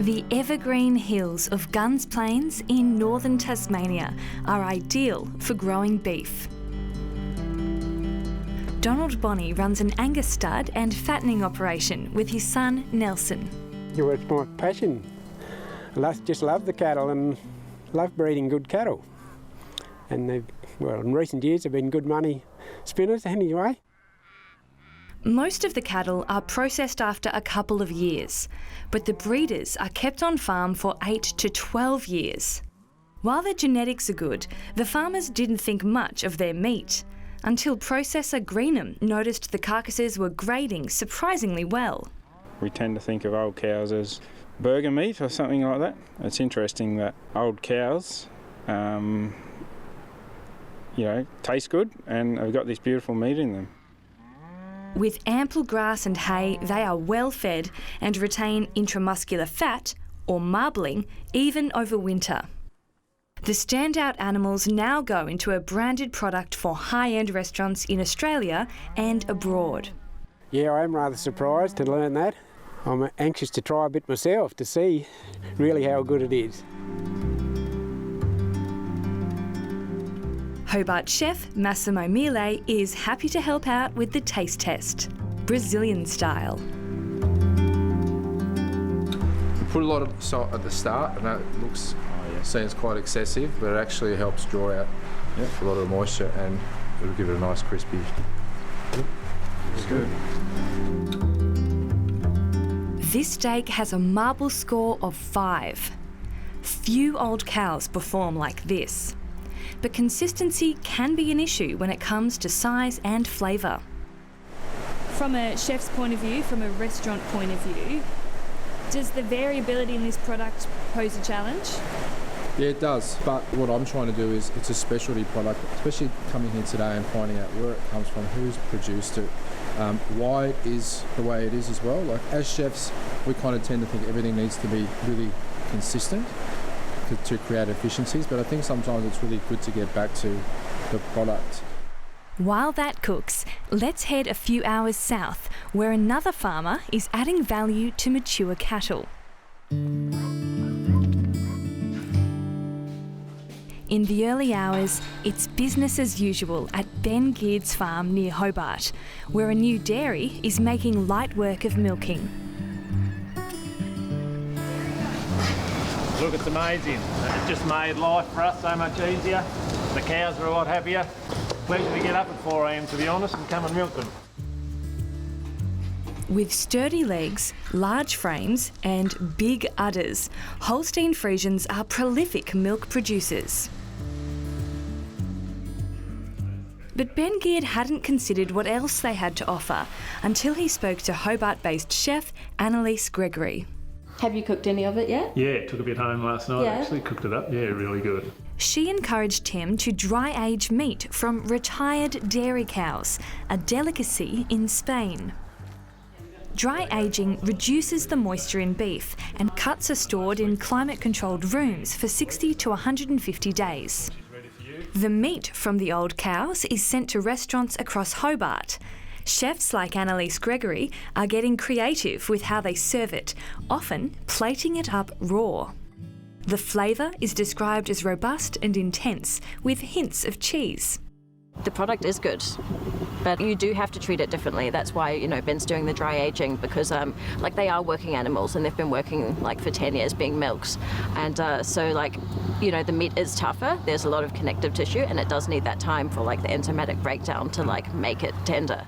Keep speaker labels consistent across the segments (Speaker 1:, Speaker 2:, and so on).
Speaker 1: The evergreen hills of Gunns Plains in northern Tasmania are ideal for growing beef. Donald Bonney runs an Angus stud and fattening operation with his son Nelson.
Speaker 2: It's my passion. I just love the cattle and love breeding good cattle. And in recent years they've been good money spinners anyway.
Speaker 1: Most of the cattle are processed after a couple of years, but the breeders are kept on farm for 8 to 12 years. While their genetics are good, the farmers didn't think much of their meat, until processor Greenham noticed the carcasses were grading surprisingly well.
Speaker 3: We tend to think of old cows as burger meat or something like that. It's interesting that old cows, taste good and have got this beautiful meat in them.
Speaker 1: With ample grass and hay, they are well fed and retain intramuscular fat, or marbling, even over winter. The standout animals now go into a branded product for high-end restaurants in Australia and abroad.
Speaker 2: Yeah, I am rather surprised to learn that. I'm anxious to try a bit myself to see really how good it is.
Speaker 1: Hobart chef Massimo Malay is happy to help out with the taste test, Brazilian style.
Speaker 4: We put a lot of salt at the start, and that seems quite excessive, but it actually helps draw out a lot of the moisture, and it'll give it a nice crispy. It's good.
Speaker 1: This steak has a marble score of 5. Few old cows perform like this. But consistency can be an issue when it comes to size and flavour.
Speaker 5: From a chef's point of view, from a restaurant point of view, does the variability in this product pose a challenge?
Speaker 4: Yeah, it does, but what I'm trying to do is, it's a specialty product, especially coming here today and finding out where it comes from, who's produced it, why it is the way it is as well. Like, as chefs, we kind of tend to think everything needs to be really consistent to create efficiencies, but I think sometimes it's really good to get back to the product.
Speaker 1: While that cooks, let's head a few hours south, where another farmer is adding value to mature cattle. In the early hours, it's business as usual at Ben Geard's farm near Hobart, where a new dairy is making light work of milking.
Speaker 6: Look, it's amazing. It's just made life for us so much easier. The cows are a lot happier. Pleasure to get up at 4 a.m, to be honest, and come and milk them.
Speaker 1: With sturdy legs, large frames and big udders, Holstein Friesians are prolific milk producers. But Ben Geard hadn't considered what else they had to offer until he spoke to Hobart-based chef Annalise Gregory.
Speaker 5: Have you cooked any of it yet?
Speaker 6: Yeah, took a bit home last night, actually, cooked it up. Yeah, really good.
Speaker 1: She encouraged him to dry age meat from retired dairy cows, a delicacy in Spain. Dry aging reduces the moisture in beef, and cuts are stored in climate-controlled rooms for 60 to 150 days. The meat from the old cows is sent to restaurants across Hobart. Chefs like Annalise Gregory are getting creative with how they serve it, often plating it up raw. The flavour is described as robust and intense, with hints of cheese.
Speaker 7: The product is good, but you do have to treat it differently. That's why, Ben's doing the dry aging, because they are working animals, and they've been working for 10 years being milks. And the meat is tougher. There's a lot of connective tissue, and it does need that time for the enzymatic breakdown to make it tender.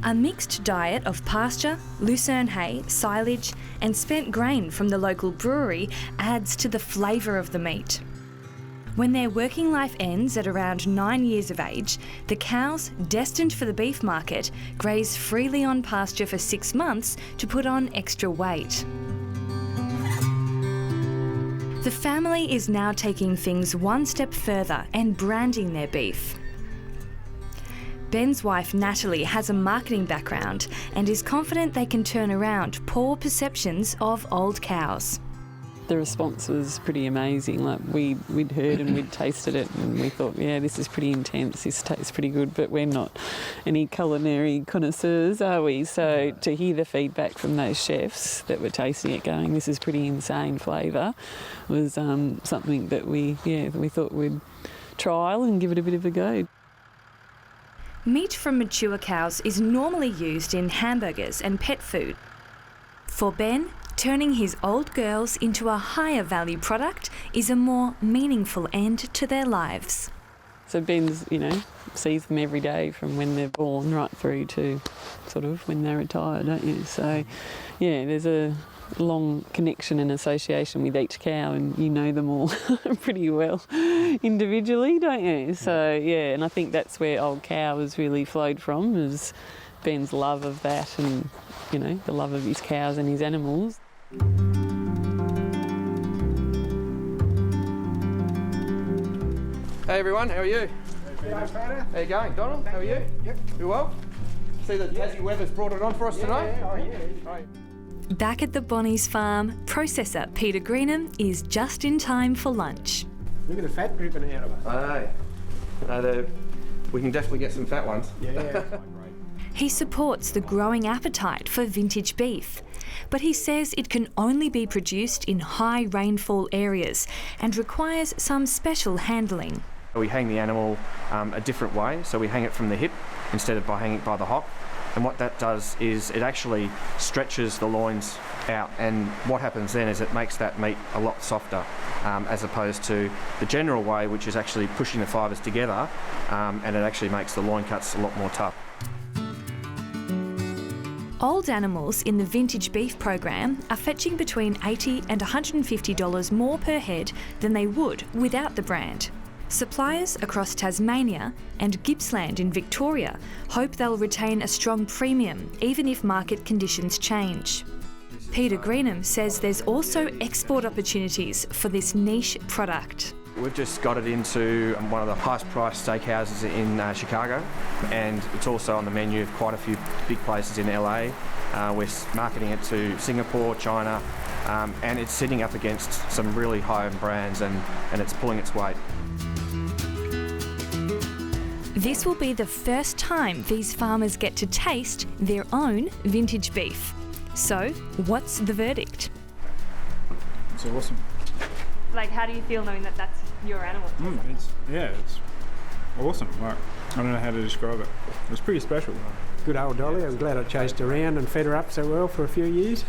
Speaker 1: A mixed diet of pasture, lucerne hay, silage and spent grain from the local brewery adds to the flavour of the meat. When their working life ends at around 9 years of age, the cows, destined for the beef market, graze freely on pasture for 6 months to put on extra weight. The family is now taking things one step further and branding their beef. Ben's wife Natalie has a marketing background and is confident they can turn around poor perceptions of old cows.
Speaker 8: the response was pretty amazing. Like we'd heard and we'd tasted it, and we thought, yeah, this is pretty intense. This tastes pretty good, but we're not any culinary connoisseurs, are we? So to hear the feedback from those chefs that were tasting it, going, this is pretty insane flavour, was something that we thought we'd trial and give it a bit of a go.
Speaker 1: Meat from mature cows is normally used in hamburgers and pet food. For Ben, turning his old girls into a higher value product is a more meaningful end to their lives.
Speaker 8: So Ben's, sees them every day from when they're born right through to sort of when they retire, don't you? So, yeah, there's a long connection and association with each cow, and you know them all pretty well individually, don't you? So, yeah, and I think that's where Old Cow has really flowed from, is Ben's love of that and, the love of his cows and his animals.
Speaker 9: Hey everyone, how are you? How you going, Donald? How are you? Yep. You well? See the Tassie weather's brought it on for us tonight? Yeah.
Speaker 1: Back at the Bonnie's farm, processor Peter Greenham is just in time for lunch.
Speaker 2: Look at the fat dripping out of it.
Speaker 9: Aye. We can definitely get some fat ones.
Speaker 2: Yeah.
Speaker 1: He supports the growing appetite for vintage beef, but he says it can only be produced in high rainfall areas and requires some special handling.
Speaker 9: We hang the animal a different way, so we hang it from the hip instead of by hanging it by the hock. And what that does is it actually stretches the loins out, and what happens then is it makes that meat a lot softer as opposed to the general way, which is actually pushing the fibres together, and it actually makes the loin cuts a lot more tough.
Speaker 1: Old animals in the vintage beef program are fetching between $80 and $150 more per head than they would without the brand. Suppliers across Tasmania and Gippsland in Victoria hope they'll retain a strong premium even if market conditions change. Peter Greenham says there's also export opportunities for this niche product.
Speaker 9: We've just got it into one of the highest priced steakhouses in Chicago, and it's also on the menu of quite a few big places in LA. We're marketing it to Singapore, China, and it's sitting up against some really high-end brands, and it's pulling its weight.
Speaker 1: This will be the first time these farmers get to taste their own vintage beef. So, what's the verdict?
Speaker 3: It's awesome.
Speaker 5: Like, how do you feel knowing that that's your animal?
Speaker 3: It's awesome. Like, I don't know how to describe it. It's pretty special.
Speaker 2: Good old Dolly. I'm glad I chased her around and fed her up so well for a few years.